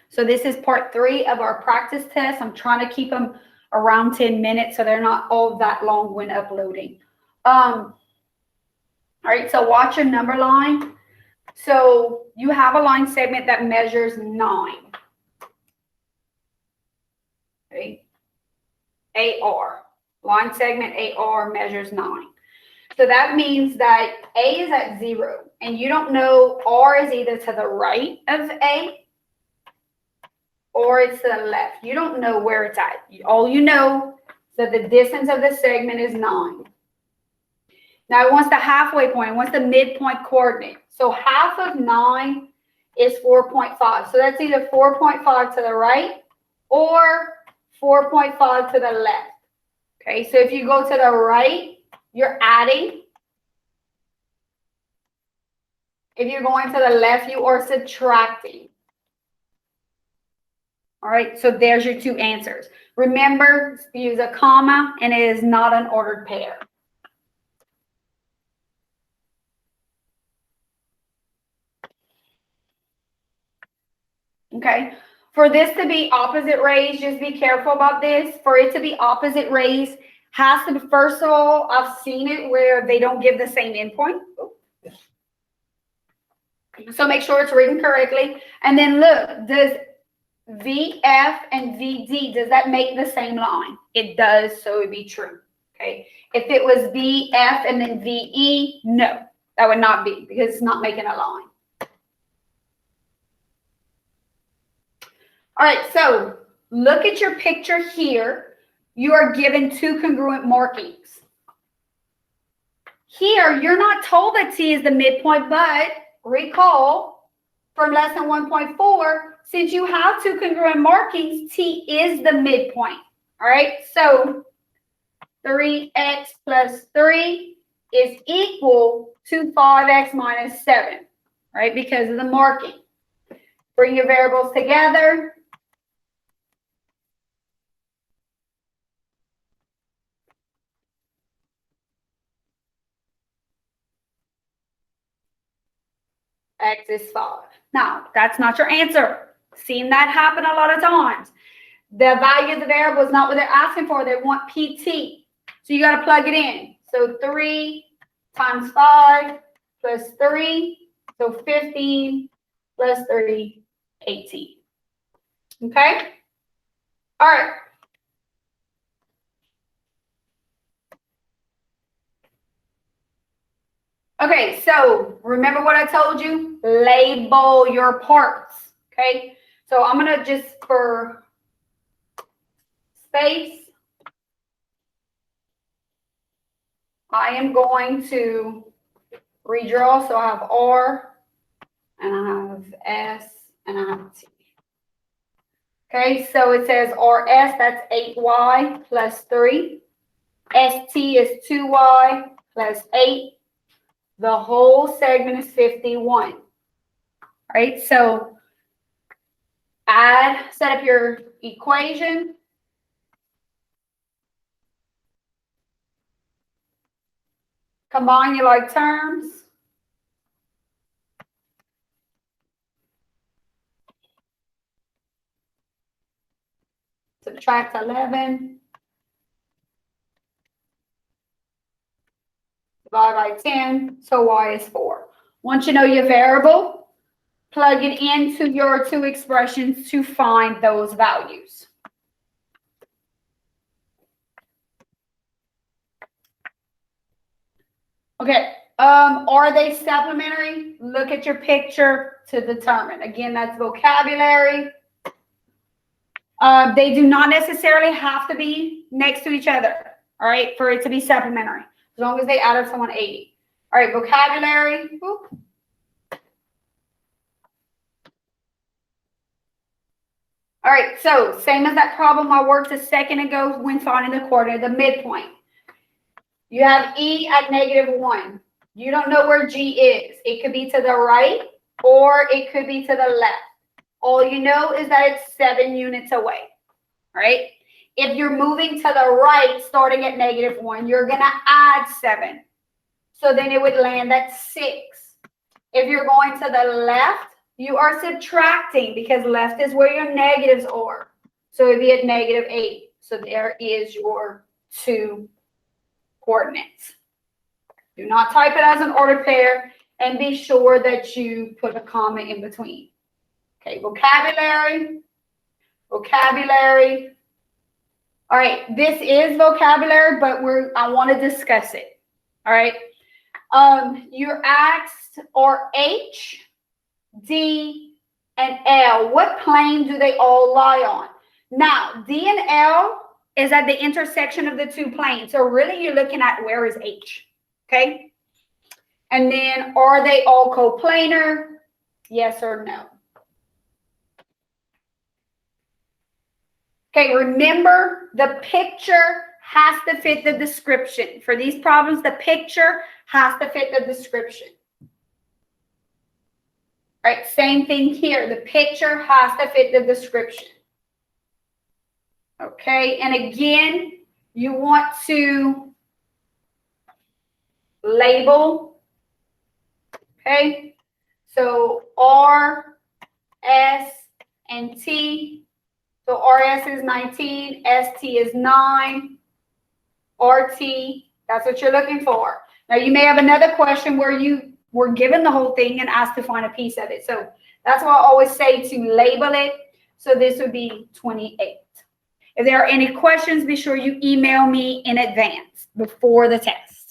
So this is part 3 of our practice test. I'm trying to keep them around 10 minutes so they're not all that long when uploading. All right, so watch your number line. So you have a line segment that measures 9. Okay. AR. Line segment AR measures 9. So that means that A is at 0, and you don't know R is either to the right of A or it's to the left. You don't know where it's at. All you know is that the distance of the segment is 9. Now it wants the halfway point. It wants the midpoint coordinate. So half of 9 is 4.5. So that's either 4.5 to the right or 4.5 to the left. Okay, so if you go to the right, you're adding. If you're going to the left, you are subtracting. All right, so there's your 2 answers. Remember, use a comma, and it is not an ordered pair. Okay, for this to be opposite rays, just be careful about this. For it to be opposite rays, has to be, first of all, I've seen it where they don't give the same endpoint. So make sure it's written correctly. And then look, does VF and VD, does that make the same line? It does, so it would be true. Okay. If it was VF and then VE, no, that would not be, because it's not making a line. All right, so look at your picture here. You are given 2 congruent markings. Here, you're not told that T is the midpoint, but recall from lesson 1.4, since you have 2 congruent markings, T is the midpoint. All right, so 3x plus 3 is equal to 5x minus 7, right, because of the marking. Bring your variables together. X is 5. Now, that's not your answer. Seen that happen a lot of times. The value of the variable is not what they're asking for. They want PT. So you got to plug it in. So 3 times 5 plus 3. So 15 plus 3, 18. Okay? All right. Okay, so remember what I told you? Label your parts, okay? So I'm going to just, for space, I am going to redraw. So I have R, and I have S, and I have T. Okay, so it says RS, that's 8y plus 3. ST is 2y plus 8. The whole segment is 51. All right, so set up your equation. Combine your like terms. Subtract 11. Divide by 10, so y is 4. Once you know your variable, plug it into your 2 expressions to find those values. Okay, are they supplementary? Look at your picture to determine. Again, that's vocabulary. They do not necessarily have to be next to each other, all right, for it to be supplementary. As long as they add up to 180. All right, vocabulary. Whoop. All right, so same as that problem I worked a second ago when finding the coordinate, the midpoint. You have E at -1. You don't know where G is. It could be to the right or it could be to the left. All you know is that it's 7 units away. All right. If you're moving to the right, starting at -1, you're going to add 7. So then it would land at 6. If you're going to the left, You are subtracting because left is where your negatives are. So it'd be at -8. So there is your 2 coordinates. Do not type it as an ordered pair, and be sure that you put a comma in between. Okay, vocabulary, vocabulary. All right, this is vocabulary, but I want to discuss it. All right. You're asked, are H, D, and L, what plane do they all lie on? Now, D and L is at the intersection of the 2 planes. So really you're looking at where is H, okay? And then are they all coplanar? Yes or no? Okay, remember the picture has to fit the description. For these problems, the picture has to fit the description. All right, same thing here. The picture has to fit the description. Okay, and again, you want to label. Okay, so R, S, and T. So RS is 19, ST is 9, RT, that's what you're looking for. Now, you may have another question where you were given the whole thing and asked to find a piece of it. So that's why I always say to label it. So this would be 28. If there are any questions, be sure you email me in advance before the test.